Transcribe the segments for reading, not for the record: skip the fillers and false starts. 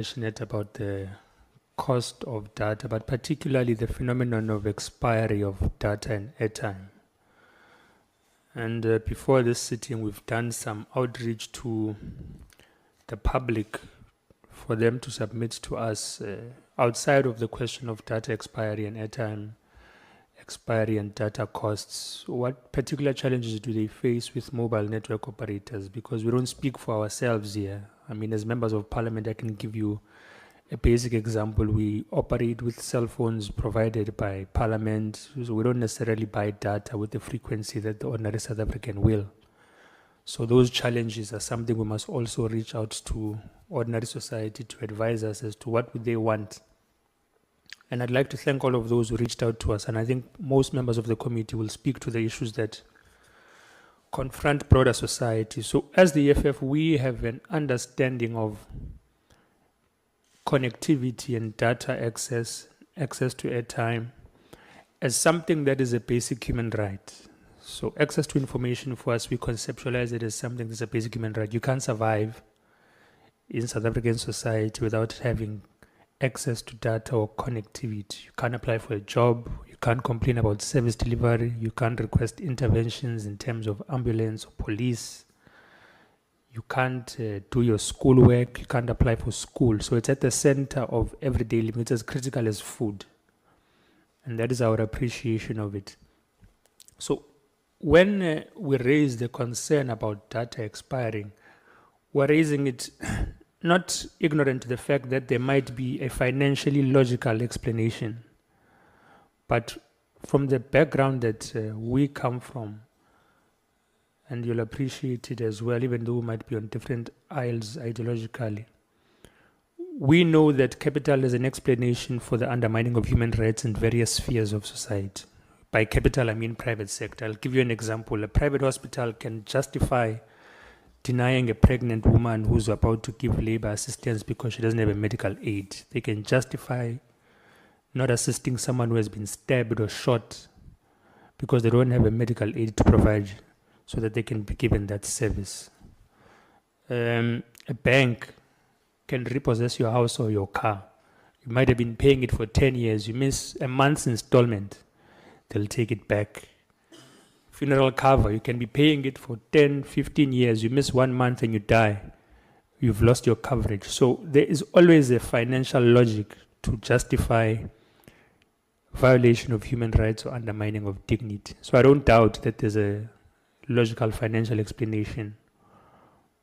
Passionate about the cost of data, but particularly the phenomenon of expiry of data and airtime. And before this sitting, we've done some outreach to the public for them to submit to us outside of the question of data expiry and airtime expiry and data costs. What particular challenges do they face with mobile network operators? Because we don't speak for ourselves here. I mean, as members of parliament, I can give you a basic example. We operate with cell phones provided by parliament, so we don't necessarily buy data with the frequency that the ordinary South African will. So those challenges are something we must also reach out to ordinary society to advise us as to what would they want. And I'd like to thank all of those who reached out to us. And I think most members of the committee will speak to the issues that confront broader society. So as the EFF, we have an understanding of connectivity and data access to airtime as something that is a basic human right. So access to information, for us, we conceptualize it as something that's a basic human right. You can't survive in South African society without having access to data or connectivity. You can't apply for a job, you can't complain about service delivery, you can't request interventions in terms of ambulance or police, you can't do your schoolwork, you can't apply for school. So it's at the center of everyday living. It's as critical as food. And that is our appreciation of it. So when we raise the concern about data expiring, we're raising it not ignorant to the fact that there might be a financially logical explanation. But from the background that we come from, and you'll appreciate it as well, even though we might be on different aisles ideologically, we know that capital is an explanation for the undermining of human rights in various spheres of society. By capital, I mean private sector. I'll give you an example. A private hospital can justify denying a pregnant woman who's about to give labor assistance because she doesn't have a medical aid. They can justify not assisting someone who has been stabbed or shot because they don't have a medical aid to provide so that they can be given that service. A bank can repossess your house or your car. You might have been paying it for 10 years. You miss a month's installment, they'll take it back. Funeral cover, you can be paying it for 10, 15 years. You miss 1 month and you die. You've lost your coverage. So there is always a financial logic to justify violation of human rights or undermining of dignity. So I don't doubt that there's a logical financial explanation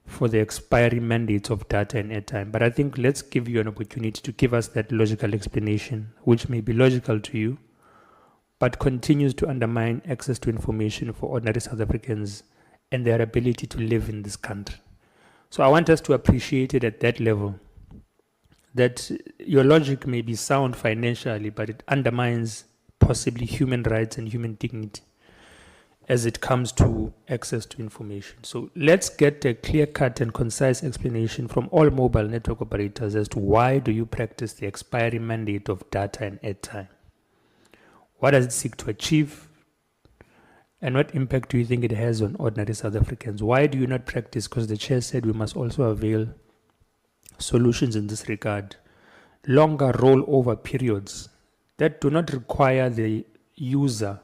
for the expiry mandates of data and airtime. But I think let's give you an opportunity to give us that logical explanation, which may be logical to you, but continues to undermine access to information for ordinary South Africans and their ability to live in this country. So I want us to appreciate it at that level, that your logic may be sound financially, but it undermines possibly human rights and human dignity as it comes to access to information. So let's get a clear-cut and concise explanation from all mobile network operators as to why do you practice the expiry mandate of data and airtime. What does it seek to achieve? And what impact do you think it has on ordinary South Africans? Why do you not practice? Because the chair said we must also avail solutions in this regard. Longer rollover periods that do not require the user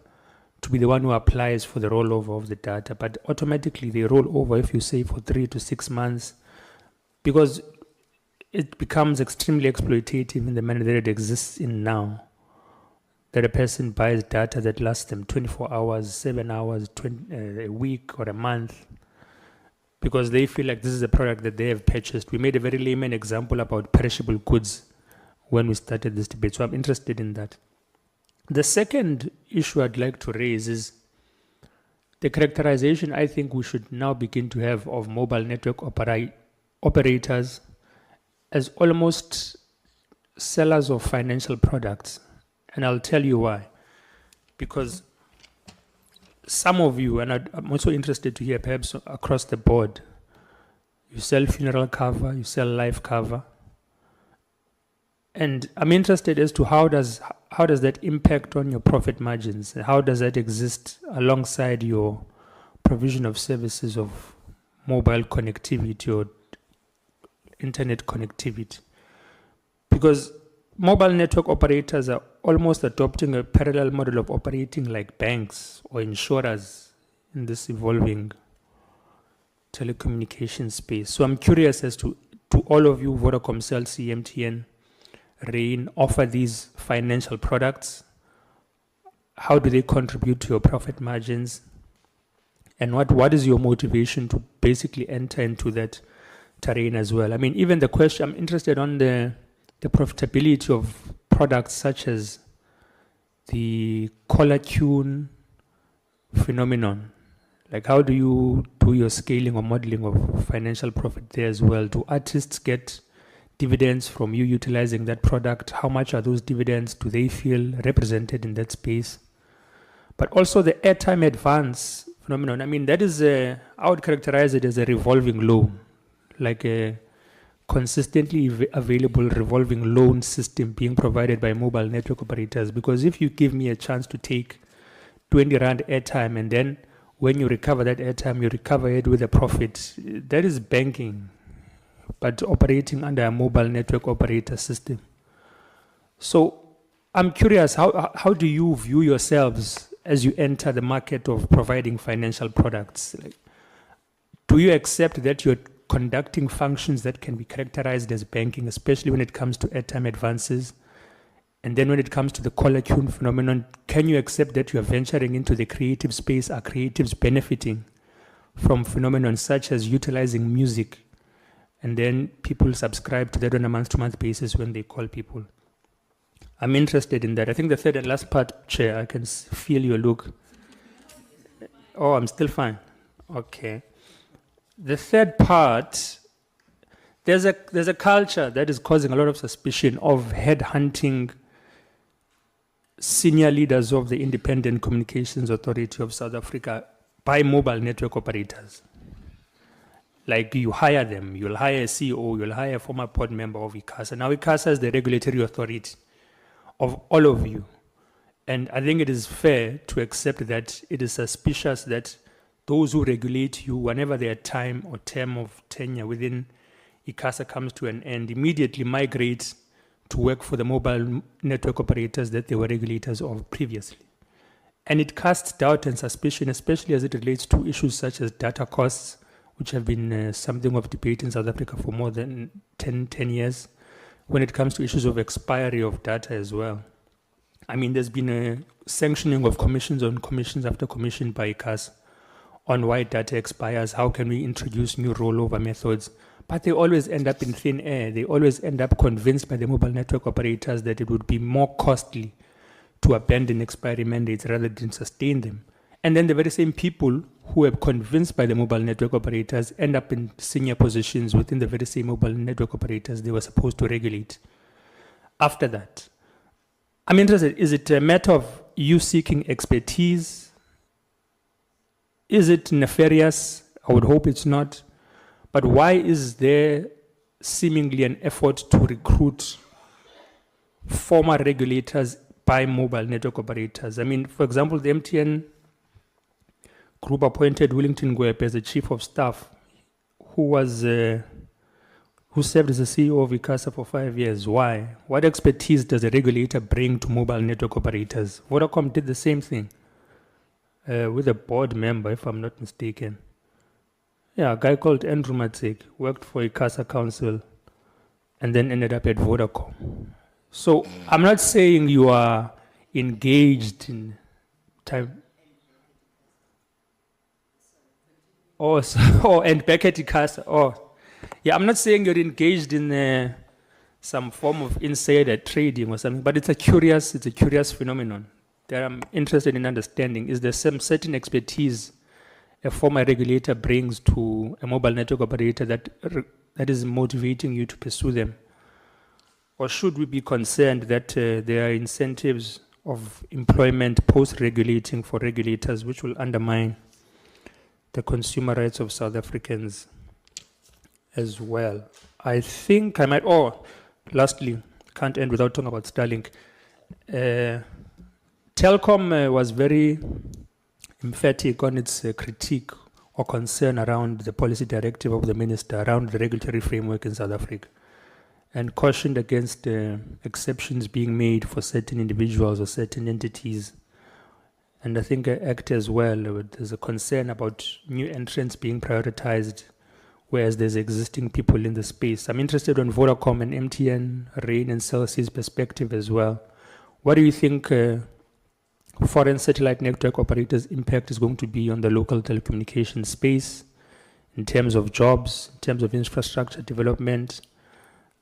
to be the one who applies for the rollover of the data, but automatically they roll over if you say for 3 to 6 months, because it becomes extremely exploitative in the manner that it exists in now. That a person buys data that lasts them 24 hours, 7 hours, a week or a month, because they feel like this is a product that they have purchased. We made a very layman example about perishable goods when we started this debate, so I'm interested in that. The second issue I'd like to raise is the characterization I think we should now begin to have of mobile network operators as almost sellers of financial products. And I'll tell you why. Because some of you, and I'm also interested to hear perhaps across the board, you sell funeral cover, you sell life cover. And I'm interested as to how does that impact on your profit margins? How does that exist alongside your provision of services of mobile connectivity or internet connectivity? Because mobile network operators are almost adopting a parallel model of operating like banks or insurers in this evolving telecommunication space. So I'm curious as to all of you, Vodacom, Cell C, MTN, Rain, offer these financial products. How do they contribute to your profit margins? And what is your motivation to basically enter into that terrain as well? I mean, even the question, I'm interested on the profitability of products such as the collar tune phenomenon. Like, how do you do your scaling or modeling of financial profit there as well? Do artists get dividends from you utilizing that product? How much are those dividends? Do they feel represented in that space? But also the airtime advance phenomenon. I mean, that is, I would characterize it as a revolving loan, like a consistently available revolving loan system being provided by mobile network operators. Because if you give me a chance to take 20 Rand airtime, and then when you recover that airtime, you recover it with a profit, that is banking, but operating under a mobile network operator system. So I'm curious, how do you view yourselves as you enter the market of providing financial products? Like, do you accept that you're conducting functions that can be characterized as banking, especially when it comes to airtime advances? And then when it comes to the collar tune phenomenon, can you accept that you are venturing into the creative space? Are creatives benefiting from phenomenon such as utilizing music, and then people subscribe to that on a month-to-month basis when they call people? I'm interested in that. I think the third and last part, Chair, I can feel your look. Oh, I'm still fine. Okay. The third part, there's a culture that is causing a lot of suspicion of headhunting senior leaders of the Independent Communications Authority of South Africa by mobile network operators. Like, you hire them, you'll hire a CEO, you'll hire a former board member of ICASA. Now ICASA is the regulatory authority of all of you. And I think it is fair to accept that it is suspicious that those who regulate you, whenever their time or term of tenure within ICASA comes to an end, immediately migrate to work for the mobile network operators that they were regulators of previously. And it casts doubt and suspicion, especially as it relates to issues such as data costs, which have been something of debate in South Africa for more than 10 years, when it comes to issues of expiry of data as well. I mean, there's been a sanctioning of commissions on commissions after commission by ICASA on why data expires, how can we introduce new rollover methods. But they always end up in thin air. They always end up convinced by the mobile network operators that it would be more costly to abandon expiry mandates rather than sustain them. And then the very same people who were convinced by the mobile network operators end up in senior positions within the very same mobile network operators they were supposed to regulate. After that, I'm interested, is it a matter of you seeking expertise? Is it nefarious? I would hope it's not. But why is there seemingly an effort to recruit former regulators by mobile network operators? I mean, for example, the MTN group appointed Willington Gwep as the chief of staff, who served as the CEO of ICASA for 5 years. Why? What expertise does a regulator bring to mobile network operators? Vodacom did the same thing with a board member, if I'm not mistaken. Yeah, a guy called Andrew Matsik worked for ICASA Council and then ended up at Vodacom. So I'm not saying you are engaged in time. And back at ICASA. Yeah, I'm not saying you're engaged in some form of insider trading or something, but it's a curious phenomenon that I'm interested in understanding. Is there some certain expertise a former regulator brings to a mobile network operator that is motivating you to pursue them? Or should we be concerned that there are incentives of employment post-regulating for regulators which will undermine the consumer rights of South Africans as well? I think I might, lastly, can't end without talking about Starlink. Telkom was very emphatic on its critique or concern around the policy directive of the minister around the regulatory framework in South Africa. and cautioned against exceptions being made for certain individuals or certain entities. And I think ACT as well, there's a concern about new entrants being prioritized, whereas there's existing people in the space. I'm interested on Vodacom and MTN, Rain and Cell C's perspective as well. What do you think foreign satellite network operators' impact is going to be on the local telecommunications space in terms of jobs, in terms of infrastructure development?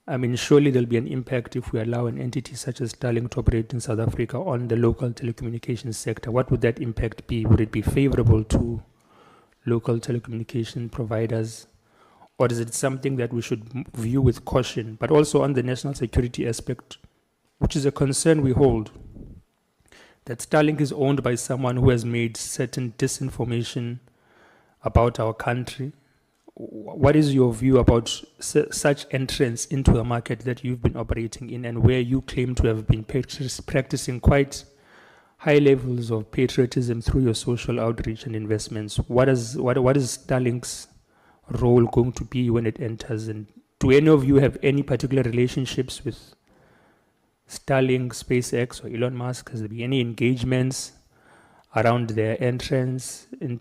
I mean, surely there'll be an impact if we allow an entity such as Starlink to operate in South Africa on the local telecommunications sector. What would that impact be? Would it be favorable to local telecommunication providers? Or is it something that we should view with caution? But also on the national security aspect, which is a concern we hold, that Starlink is owned by someone who has made certain disinformation about our country. What is your view about such entrance into the market that you've been operating in, and where you claim to have been practicing quite high levels of patriotism through your social outreach and investments? What is Starlink's role going to be when it enters? And do any of you have any particular relationships with Starlink, SpaceX, or Elon Musk? Has there been any engagements around their entrance into